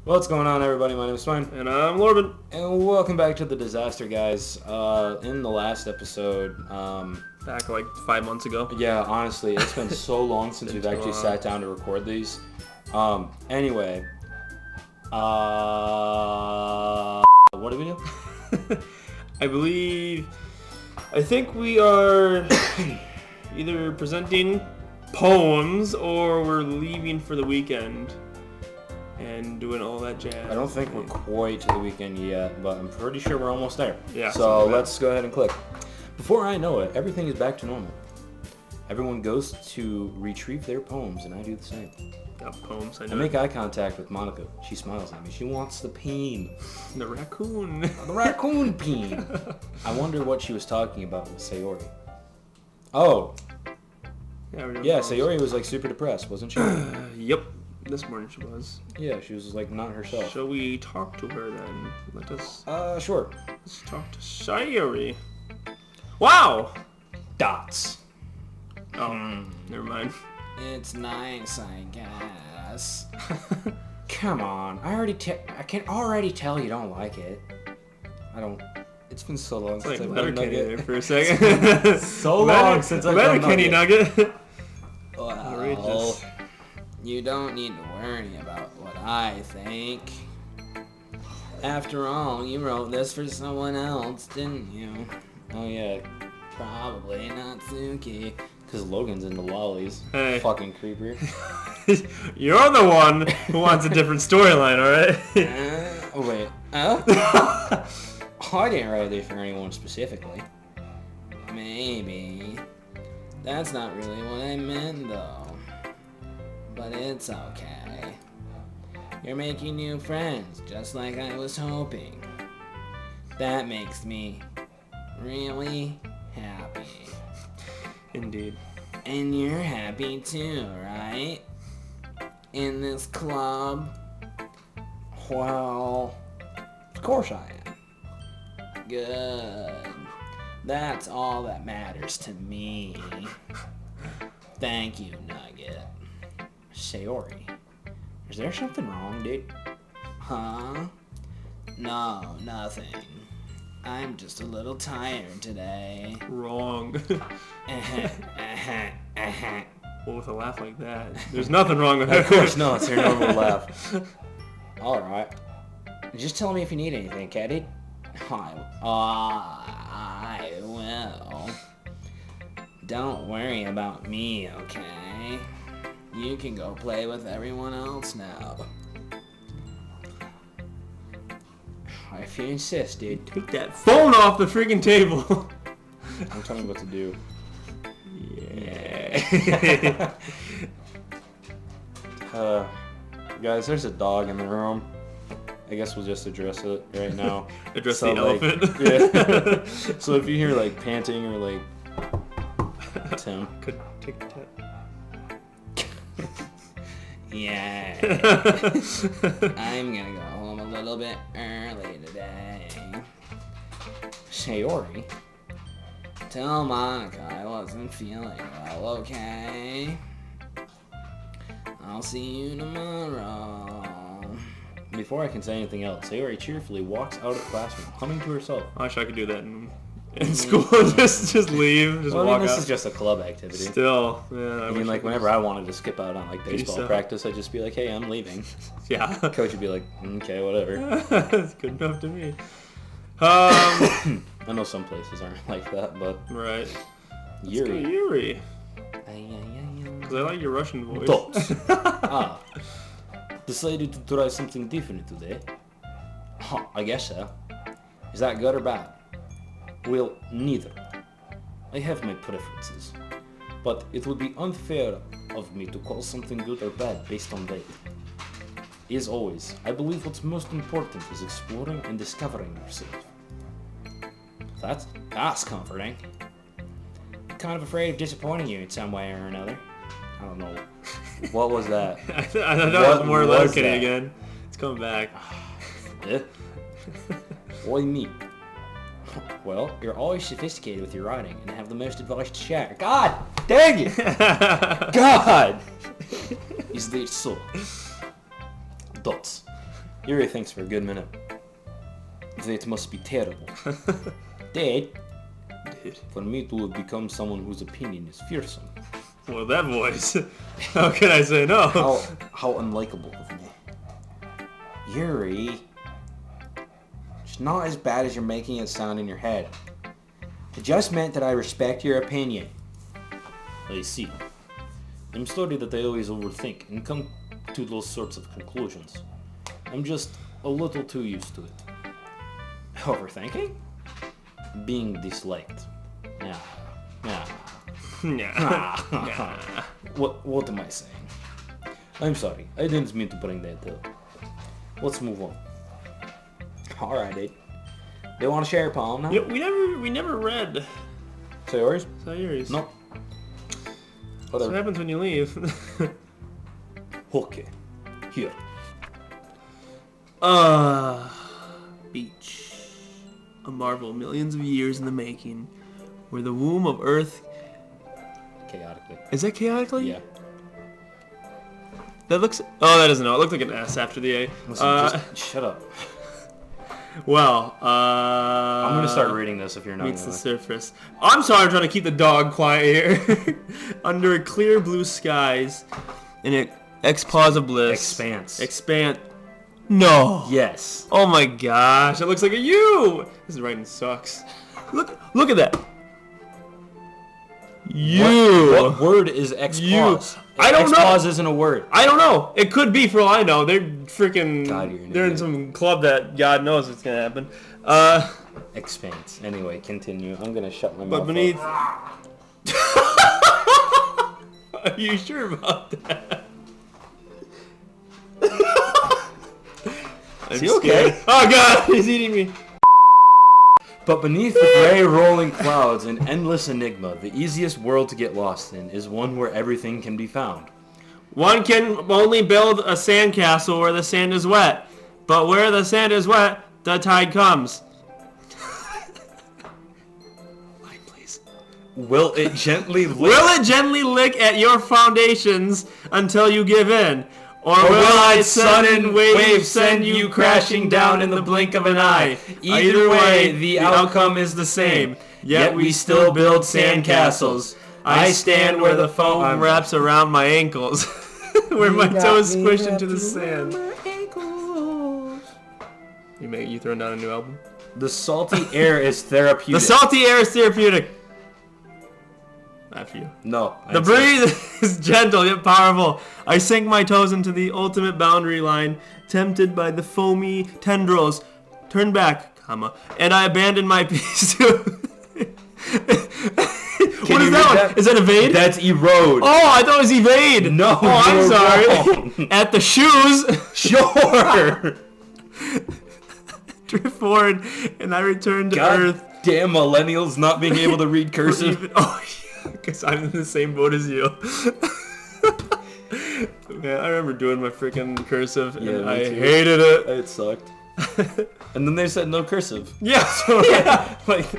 What's going on, everybody? My name is Swine. And I'm Lorben. And welcome back to The Disaster Guys. In the last episode, Back like 5 months ago. yeah, honestly, it's been so long since we've actually sat down to record these. Anyway, what do we do? I think we are either presenting poems or we're leaving for the weekend and doing all that jazz. I don't think we're quite to the weekend yet, but I'm pretty sure we're almost there. Yeah. So let's go ahead and click. Before I know it, everything is back to normal. Everyone goes to retrieve their poems, and I do the same. Got poems. I I make eye contact with Monica. She smiles at me. She wants the peen. The raccoon. The raccoon peen. I wonder what she was talking about with Sayori. Oh. Yeah, Sayori was like super depressed, wasn't she? Yep. This morning she was. Yeah, she was like not herself. Shall we talk to her then? Let us. Sure. Let's talk to Sayori. Wow. Dots. Oh, never mind. It's nice, I guess. Come on, I can already tell you don't like it. I don't. It's been so long since Like I've done Letterkenny Nugget. there for a second. So long since I've done Letterkenny Nugget. Nugget. Well, Outrageous. you don't need to worry about what I think. After all, you wrote this for someone else, didn't you? Oh yeah, probably not Suki. Because Logan's into lollies. Hey. Fucking creeper. You're the one who wants a different storyline, alright? Oh wait. I didn't write it for anyone specifically. Maybe. That's not really what I meant though. But it's okay. You're making new friends, just like I was hoping. That makes me really happy. Indeed. And you're happy too, right? In this club? Well, of course I am. Good. That's all that matters to me. Thank you, Nugget. Sayori, is there something wrong, dude? Huh? No, nothing. I'm just a little tired today. Wrong. Well, with a laugh like that, there's nothing wrong with it. Of course not, it's your normal laugh. Alright. Just tell me if you need anything, Caddy. I will. Don't worry about me, okay? You can go play with everyone else now. If you insist, dude. Take that phone off the freaking table. I'm telling you what to do. Yeah. Guys, there's a dog in the room. I guess we'll just address it right now. Address So, the like, elephant. Yeah. So if you hear like panting or like Tim. Could take the tip. Yeah. I'm gonna go home a little bit early today. Sayori, tell Monica I wasn't feeling well, okay? I'll see you tomorrow. Before I can say anything else, Sayori cheerfully walks out of the classroom, humming to herself. I wish I could do that in school. just leave. Just Well, walk I mean, this out. is just a club activity. Still, yeah. I mean, like, whenever I wanted to skip out on, like, baseball so. practice, I'd just be like, hey, I'm leaving. Yeah. Coach would be like, okay, whatever. That's good enough to me. I know some places aren't like that, but... Right. Yuri. Yuri. Because I like your Russian voice. Dots. Decided to try something different today. Huh, I guess so. Is that good or bad? Well, neither. I have my preferences. But it would be unfair of me to call something good or bad based on that. As always, I believe what's most important is exploring and discovering yourself. That's comforting. I'm kind of afraid of disappointing you in some way or another. I don't know. What was that? I thought it was more Letterkenny again. It's coming back. Why me? Well, you're always sophisticated with your writing and have the most advice to share. God dang it! God! Is this so? Dots. Yuri thinks for a good minute. It must be terrible. Dad, for me to have become someone whose opinion is fearsome. Well, that voice. How can I say no? How unlikable of me. Yuri, it's not as bad as you're making it sound in your head. It just meant that I respect your opinion. I see. I'm sorry that I always overthink and come to those sorts of conclusions. I'm just a little too used to it. Overthinking? Being disliked. Yeah. What am I saying? I'm sorry. I didn't mean to bring that up. Let's move on. Alright, do you want to share a poem now? Yeah, we never read Sayori's? Sayori's. No. What happens when you leave? Okay. Here. Beach. A marvel millions of years in the making, where the womb of Earth... Chaotically. Is that chaotically? Yeah. That looks... Oh, that doesn't know. It looked like an S after the A. Listen, just shut up. Well, I'm gonna start reading this if you're not. Meets the surface. I'm sorry, I'm trying to keep the dog quiet here. Under clear blue skies, in an expanse of bliss. Expand. No. Yes. Oh my gosh, it looks like a U. This writing sucks. Look at that. U. What word is expause? I don't know. Expause isn't a word. I don't know. It could be for all I know. They're freaking... They're in some club that God knows what's going to happen. Expanse. Anyway, continue. I'm going to shut my mouth. But beneath... Are you sure about that? Is he okay? Oh God, he's eating me. But beneath the gray rolling clouds, an endless enigma, the easiest world to get lost in is one where everything can be found. One can only build a sandcastle where the sand is wet, but where the sand is wet, the tide comes. Line, please. Will it gently lick at your foundations until you give in? Or will its sudden wave send you crashing down in the blink of an eye? Either way, the outcome is the same. Yet we still build sandcastles. I stand where the foam wraps around my ankles, where my toes squish into the sand. You throwing down a new album? The salty air is therapeutic. The salty air is therapeutic. After you. No. The breeze is gentle yet powerful. I sink my toes into the ultimate boundary line, tempted by the foamy tendrils. Turn back, and I abandon my peace to... What is that one? Is that evade? That's erode. Oh, I thought it was evade. No, oh, I'm sorry. At the shoes. Sure. Drift forward, and I return to Earth. Damn millennials not being able to read cursive. Because I'm in the same boat as you. Man, I remember doing my freaking cursive, and I hated it. It sucked. And then they said no cursive. Yeah. So, yeah. Like,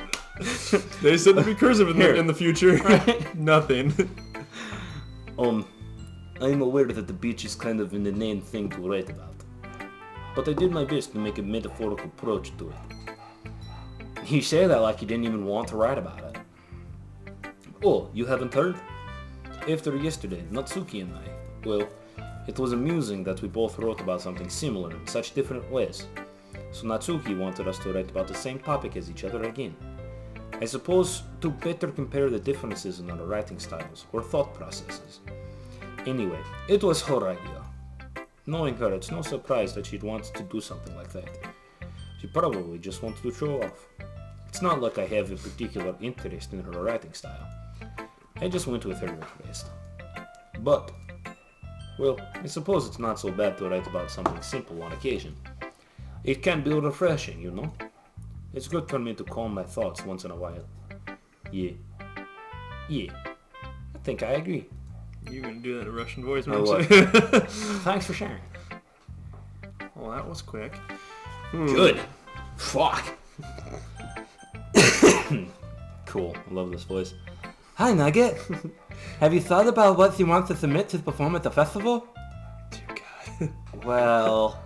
they said there'd be cursive in the future. Right. Nothing. I'm aware that the beach is kind of an inane thing to write about. But I did my best to make a metaphorical approach to it. You say that like you didn't even want to write about it. Oh, you haven't heard? After yesterday, Natsuki and I, well, it was amusing that we both wrote about something similar in such different ways. So Natsuki wanted us to write about the same topic as each other again. I suppose to better compare the differences in our writing styles or thought processes. Anyway, it was her idea. Knowing her, it's no surprise that she'd want to do something like that. She probably just wanted to show off. It's not like I have a particular interest in her writing style. I just went with her request. But, well, I suppose it's not so bad to write about something simple on occasion. It can be refreshing, you know? It's good for me to calm my thoughts once in a while. Yeah, I think I agree. You're gonna do that in a Russian voice, I weren't will. you? Thanks for sharing. Well, that was quick. Good. Fuck. Cool. I love this voice. Hi, Nugget. Have you thought about what you want to submit to perform at the festival? Dear God. Well,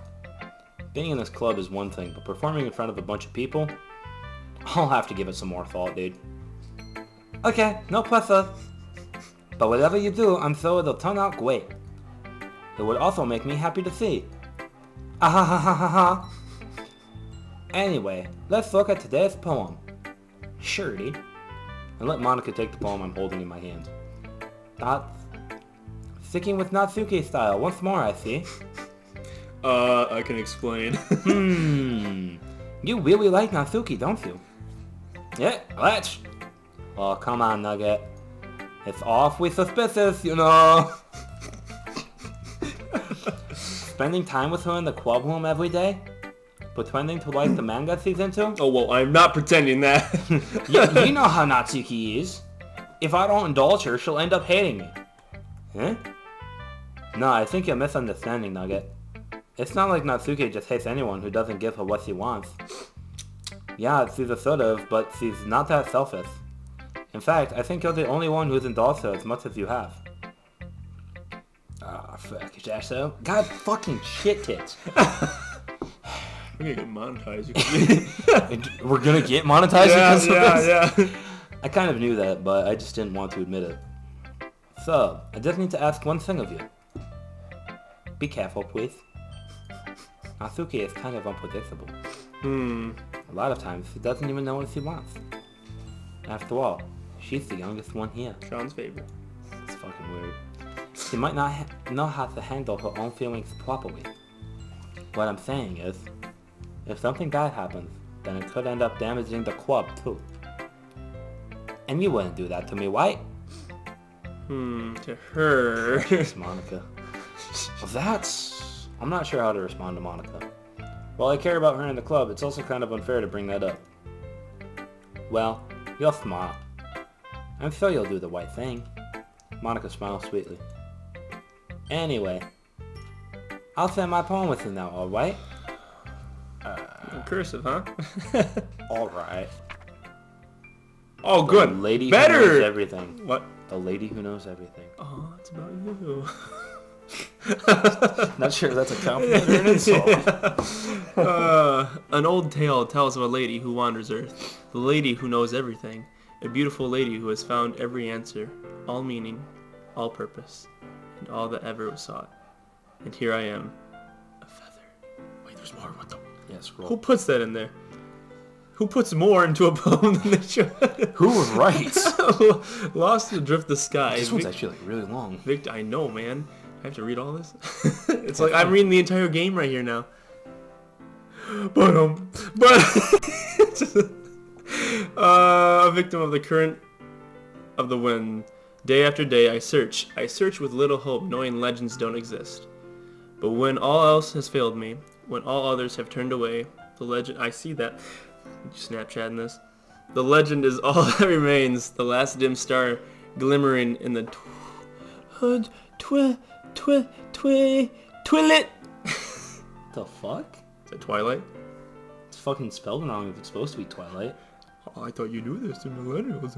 being in this club is one thing, but performing in front of a bunch of people, I'll have to give it some more thought, dude. Okay, no pressure. But whatever you do, I'm sure it'll turn out great. It would also make me happy to see. Ah ha ha ha ha ha. Anyway, let's look at today's poem. Sure, dude. And let Monica take the poem I'm holding in my hand. Sticking with Natsuki style once more, I see. I can explain. You really like Natsuki, don't you? Yeah, let's. Oh, come on, Nugget. It's awfully suspicious, you know. Spending time with her in the club room every day? Pretending to like the manga she's into? Oh, well, I'm not pretending that. you know how Natsuki is. If I don't indulge her, she'll end up hating me. Huh? No, I think you're misunderstanding, Nugget. It's not like Natsuki just hates anyone who doesn't give her what she wants. Yeah, she's assertive, but she's not that selfish. In fact, I think you're the only one who's indulged her as much as you have. Ah, fuck, is that so? God fucking shit tits. We're gonna get monetized. We're gonna get monetized because of this? Yeah. I kind of knew that, but I just didn't want to admit it. So, I just need to ask one thing of you. Be careful, please. Natsuki is kind of unpredictable. A lot of times, she doesn't even know what she wants. After all, she's the youngest one here. Sean's favorite. It's fucking weird. She might not know how to handle her own feelings properly. What I'm saying is, if something bad happens, then it could end up damaging the club too. And you wouldn't do that to me, right? To her. Jeez, Monica. Well, I'm not sure how to respond to Monica. While I care about her in the club, it's also kind of unfair to bring that up. Well, you're smart. I'm sure you'll do the right thing. Monica smiles sweetly. Anyway, I'll send my poem with you now, alright? Cursive, huh? Alright. Oh, good. The lady Better. who knows everything. What? The lady who knows everything. Oh, it's about you. Not sure if that's a compliment or an insult. An old tale tells of a lady who wanders Earth. The lady who knows everything. A beautiful lady who has found every answer, all meaning, all purpose, and all that ever was sought. And here I am, a feather. Wait, there's more. What the? Yeah, scroll. Who puts that in there? Who puts more into a poem than they should? Who writes? Lost Adrift the Sky. This one's actually like really long. I know, man. I have to read all this? It's like I'm reading the entire game right here now. But a victim of the current of the wind. Day after day I search with little hope, knowing legends don't exist. But when all else has failed me, when all others have turned away, the legend, I see that, Snapchatting this, the legend is all that remains, the last dim star glimmering in the Twilight. The fuck? Is that Twilight? It's fucking spelled wrong if it's supposed to be Twilight. Oh, I thought you knew this, the millennials.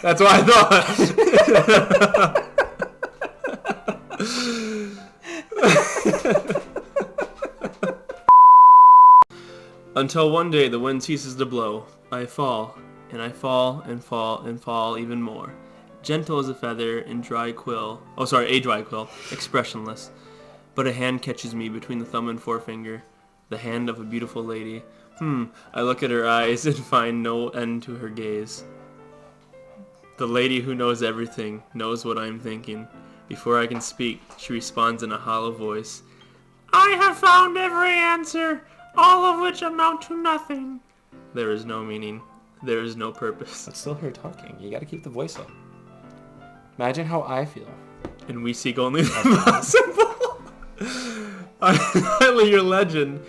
That's what I thought. Until one day the wind ceases to blow. I fall, and I fall, and fall, and fall even more. Gentle as a feather and a dry quill, expressionless. But a hand catches me between the thumb and forefinger, the hand of a beautiful lady. I look at her eyes and find no end to her gaze. The lady who knows everything, knows what I am thinking. Before I can speak, she responds in a hollow voice. I have found every answer, all of which amount to nothing. There is no meaning. There is no purpose. It's still her talking. You gotta keep the voice up. Imagine how I feel. And we seek only the impossible. Finally, your legend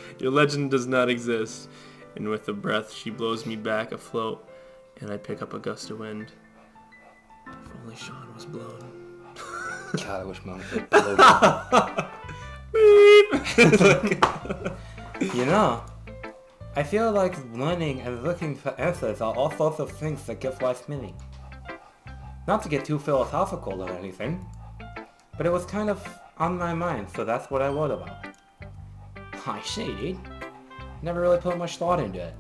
does not exist. And with a breath, she blows me back afloat, and I pick up a gust of wind. If only Sean was blown. God, I wish Mom could. You know, I feel like learning and looking for answers are all sorts of things that give life meaning. Not to get too philosophical or anything, but it was kind of on my mind, so that's what I wrote about. I see, dude. Never really put much thought into it.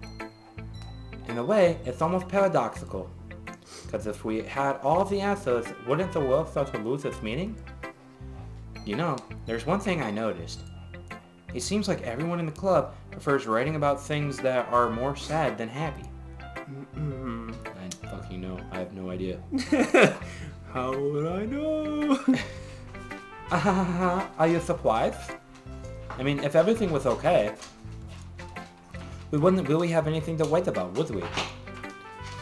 In a way, it's almost paradoxical. Because if we had all the answers, wouldn't the world start to lose its meaning? You know, there's one thing I noticed. It seems like everyone in the club prefers writing about things that are more sad than happy. I fucking know. I have no idea. How would I know? Are you surprised? I mean, if everything was okay, we wouldn't really have anything to write about, would we?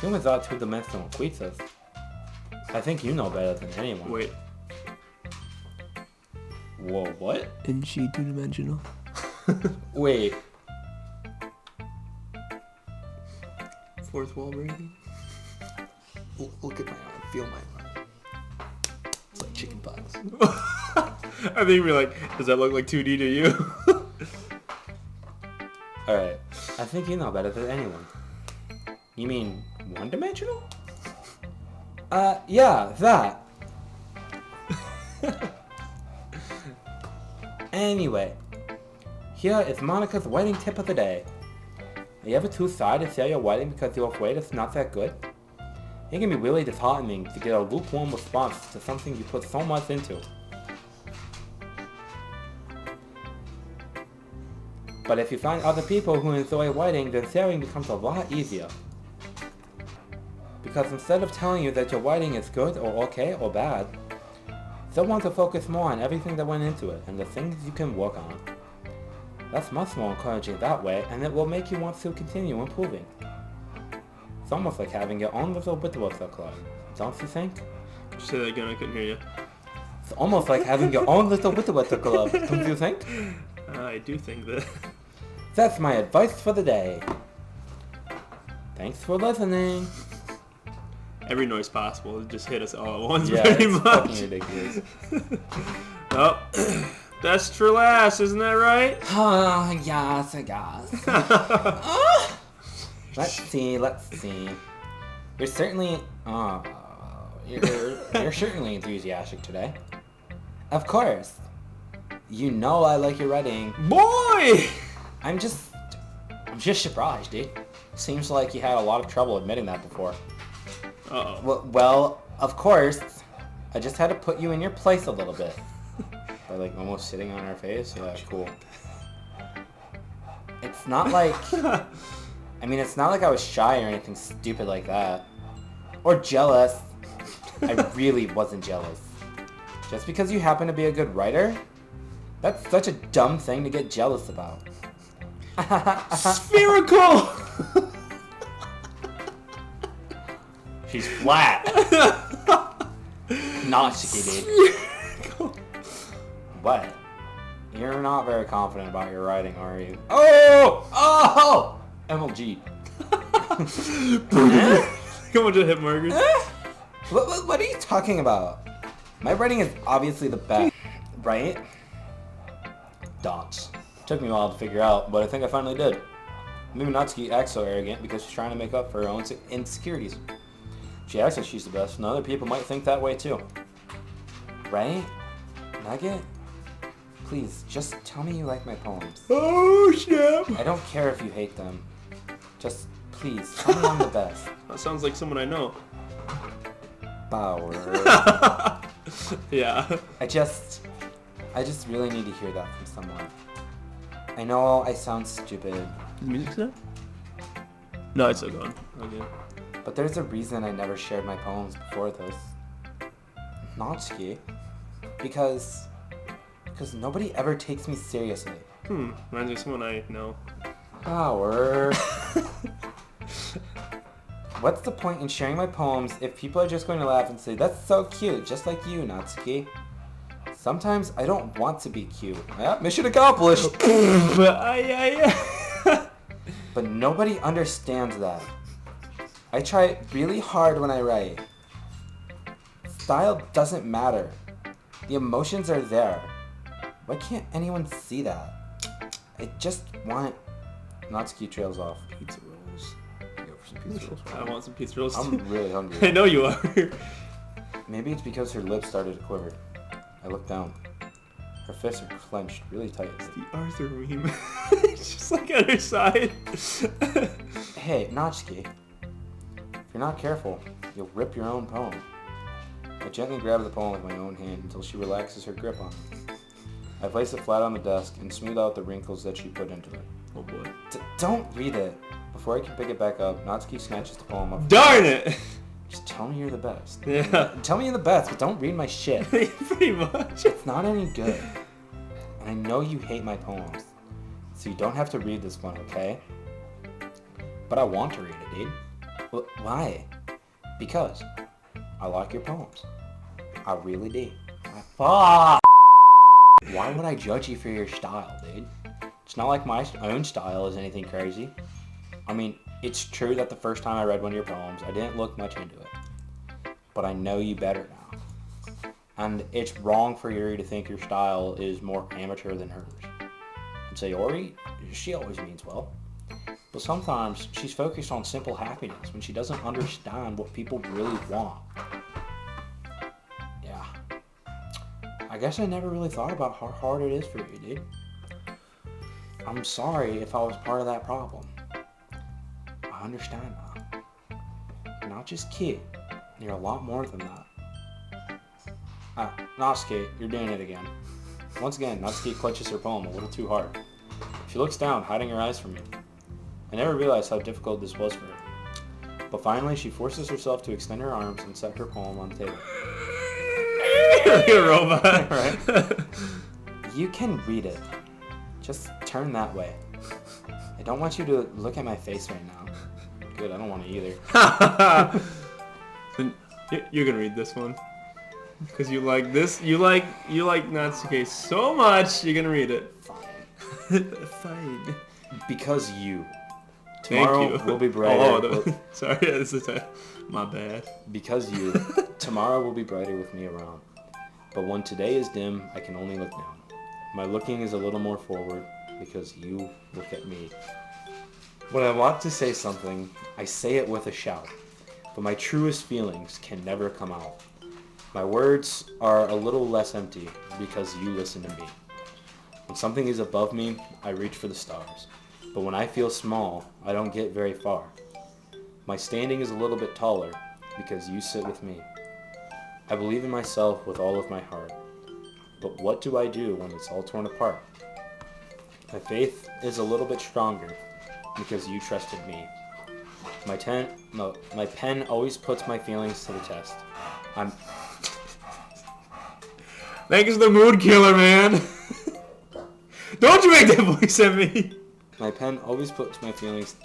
Humans are two-dimensional creatures. I think you know better than anyone. Wait. Whoa, what? Isn't she two-dimensional? Wait. Fourth wall breaking? Look at my arm. Feel my arm. It's like chicken pox. I think we're like, does that look like 2D to you? Alright. I think you know better than anyone. You mean one-dimensional? Yeah, that. Anyway, here is Monica's wedding tip of the day. Are you ever too sad to say your wedding because you're afraid it's not that good? It can be really disheartening to get a lukewarm response to something you put so much into. But if you find other people who enjoy wedding, then sharing becomes a lot easier. Because instead of telling you that your wedding is good or okay or bad, they'll want to focus more on everything that went into it and the things you can work on. That's much more encouraging that way, and it will make you want to continue improving. It's almost like having your own little Witterwurster club, don't you think? Say that again, I couldn't hear you. It's almost like having your own little Witterwurster club, don't you think? I do think that. That's my advice for the day. Thanks for listening. Every noise possible, just hit us all at once, Yeah, pretty it's much. fucking ridiculous. Oh, best for last, isn't that right? Yes, I guess. Let's see. You're certainly, you're certainly enthusiastic today. Of course. You know I like your writing. Boy! I'm just surprised, dude. Seems like you had a lot of trouble admitting that before. Uh-oh. Well, of course. I just had to put you in your place a little bit. By like almost sitting on our face. Yeah, cool. It's not like... I mean, it's not like I was shy or anything stupid like that. Or jealous. I really wasn't jealous. Just because you happen to be a good writer? That's such a dumb thing to get jealous about. Spherical! She's flat. Not sticky, dude. What? You're not very confident about your writing, are you? Oh! MLG. Come on, just hit markers. What are you talking about? My writing is obviously the best, right? Dots. Took me a while to figure out, but I think I finally did. Maybe Natsuki acts so arrogant because she's trying to make up for her own insecurities. She acts like she's the best, and other people might think that way too. Right? Nugget? Please, just tell me you like my poems. Oh, snap. I don't care if you hate them. Just, please, tell me I'm the best. That sounds like someone I know. Bauer. Yeah. I just really need to hear that from someone. I know I sound stupid. The music's there? No, it's still going. Okay. But there's a reason I never shared my poems before this. Natsuki. Because nobody ever takes me seriously. Reminds me of someone I know. Power. What's the point in sharing my poems if people are just going to laugh and say, that's so cute, just like you, Natsuki? Sometimes I don't want to be cute. Yeah, mission accomplished. But nobody understands that. I try really hard when I write. Style doesn't matter. The emotions are there. Why can't anyone see that? I just want... Natsuki trails off. Pizza rolls. Go for some pizza rolls. I want some pizza rolls too. I'm really hungry. I know you are. Maybe it's because her lips started to quiver. I looked down. Her fists are clenched really tightly. It's the Arthur meme. It's just like on her side. Hey, Natsuki. If you're not careful, you'll rip your own poem. I gently grab the poem with my own hand until she relaxes her grip on it. I place it flat on the desk and smooth out the wrinkles that she put into it. Oh boy. Don't read it. Before I can pick it back up, Natsuki snatches the poem up. Darn it! Just tell me you're the best. Yeah. Tell me you're the best, but don't read my shit. Pretty much. It's not any good. And I know you hate my poems. So you don't have to read this one, okay? But I want to read it, dude. Well, why? Because I like your poems. I really do. Fuck! Why would I judge you for your style, dude? It's not like my own style is anything crazy. I mean, it's true that the first time I read one of your poems, I didn't look much into it. But I know you better now. And it's wrong for Yuri to think your style is more amateur than hers. And Sayori, she always means well. But sometimes she's focused on simple happiness when she doesn't understand what people really want. Yeah. I guess I never really thought about how hard it is for you, dude. I'm sorry if I was part of that problem. I understand now. You're not just kid. You're a lot more than that. Natsuki, you're doing it again. Once again, Natsuki clutches her poem a little too hard. She looks down, hiding her eyes from me. I never realized how difficult this was for her. But finally, she forces herself to extend her arms and set her poem on the table. Like a robot. Right? You can read it. Just turn that way. I don't want you to look at my face right now. Good, I don't want to either. Then you're gonna read this one. Because you like this, you like Natsuki so much, you're gonna read it. Fine. Fine. Because you. Thank Tomorrow you. will be brighter. Sorry, this is my bad. Because you. Tomorrow will be brighter with me around. But when today is dim, I can only look down. My looking is a little more forward because you look at me. When I want to say something, I say it with a shout. But my truest feelings can never come out. My words are a little less empty because you listen to me. When something is above me, I reach for the stars. But when I feel small, I don't get very far. My standing is a little bit taller because you sit with me. I believe in myself with all of my heart. But what do I do when it's all torn apart? My faith is a little bit stronger because you trusted me. My pen always puts my feelings to the test. Thanks for the mood killer, man. Don't you make that voice at me. My pen always puts my feelings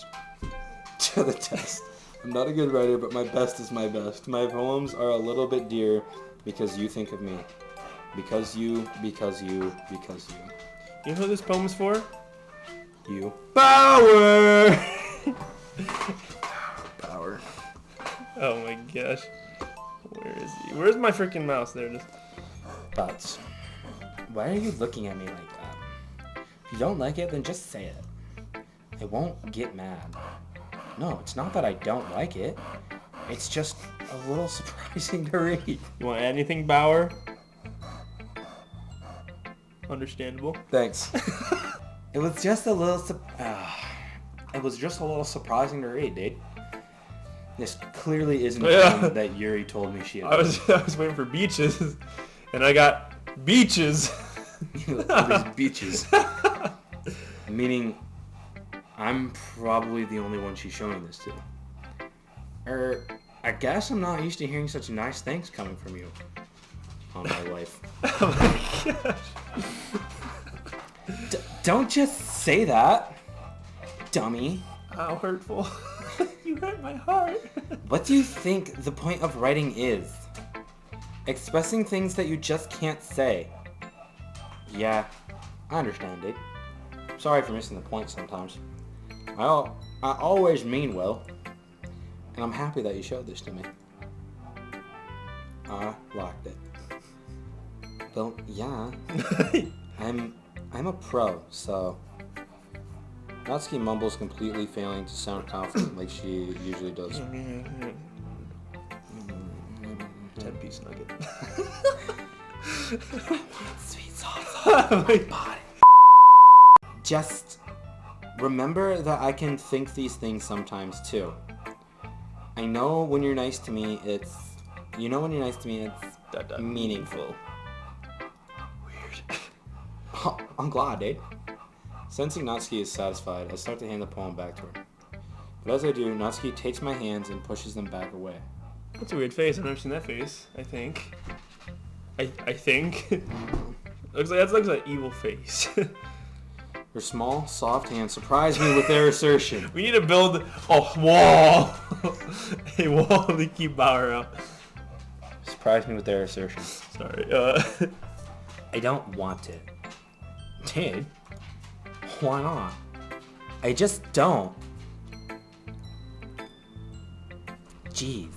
to the test. I'm not a good writer, but my best is my best. My poems are a little bit dear because you think of me. Because you, because you, because you. You know who this poem is for? You. Power! Power. Oh my gosh. Where is he? Where's my freaking mouse? There it is. But why are you looking at me like that? If you don't like it, then just say it. I won't get mad. No, it's not that I don't like it. It's just a little surprising to read. You want to add anything, Bauer? Understandable. Thanks. It was just a little surprising to read, dude. This clearly isn't the one that Yuri told me she had. I was waiting for beaches, and I got beaches. These beaches. Meaning, I'm probably the only one she's showing this to. I guess I'm not used to hearing such nice things coming from you on my life. Oh my gosh. Don't just say that, dummy. How hurtful. You hurt my heart. What do you think the point of writing is? Expressing things that you just can't say. Yeah, I understand it. Sorry for missing the point sometimes. I always mean well, and I'm happy that you showed this to me. I liked it. Well, yeah. I'm a pro, so... Natsuki mumbles, completely failing to sound confident like she usually does. 10-piece nugget. Sweet sauce on my body. Just remember that I can think these things sometimes too. I know when you're nice to me, it's meaningful. Weird. I'm glad, eh? Sensing Natsuki is satisfied, I start to hand the poem back to her. But as I do, Natsuki takes my hands and pushes them back away. That's a weird face. I've never seen that face. I think. I think. looks like an evil face. Her small, soft hands surprise me with their assertion. We need to build a wall. A wall to keep Bauer out. Surprise me with their assertion. Sorry. I don't want it. Dude, why not? I just don't. Jeez.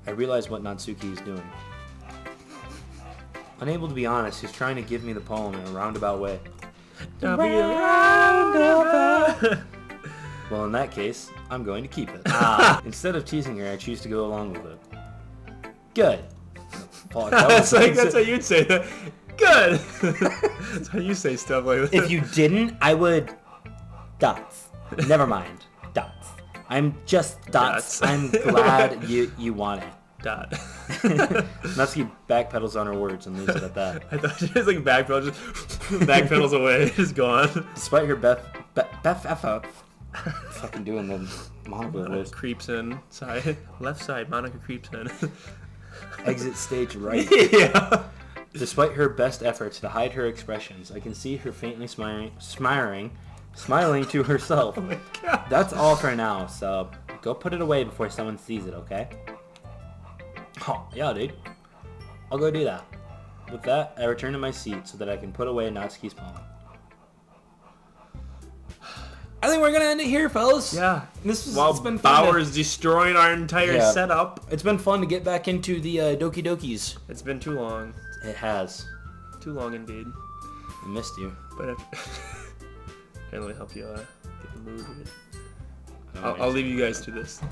I realize what Natsuki is doing. Unable to be honest, he's trying to give me the poem in a roundabout way. Roundabout. Well, in that case, I'm going to keep it. Instead of teasing her, I choose to go along with it. Good. That's how you'd say that. Good. That's how you say stuff like that. If you didn't, I would... Dots. Never mind. Dots. I'm just dots. I'm glad you want it. Dot. Natsuki backpedals on her words and leaves it at that. I thought she was like backpedals away, just gone. Despite her best efforts, fucking doing the Monica voice. Creeps in side, left side. Monica creeps in. Exit stage right. Yeah. Despite her best efforts to hide her expressions, I can see her faintly smiling to herself. Oh my God. That's all for now, so go put it away before someone sees it, okay? Oh, yeah, dude. I'll go do that. With that, I return to my seat so that I can put away Natsuki's poem. I think we're gonna end it here, fellas. Yeah. It's been fun. Bauer's destroying our entire setup. It's been fun to get back into the Doki Dokis. It's been too long. It has. Too long indeed. I missed you. But can't really help you get the mood. I'll leave you guys to this.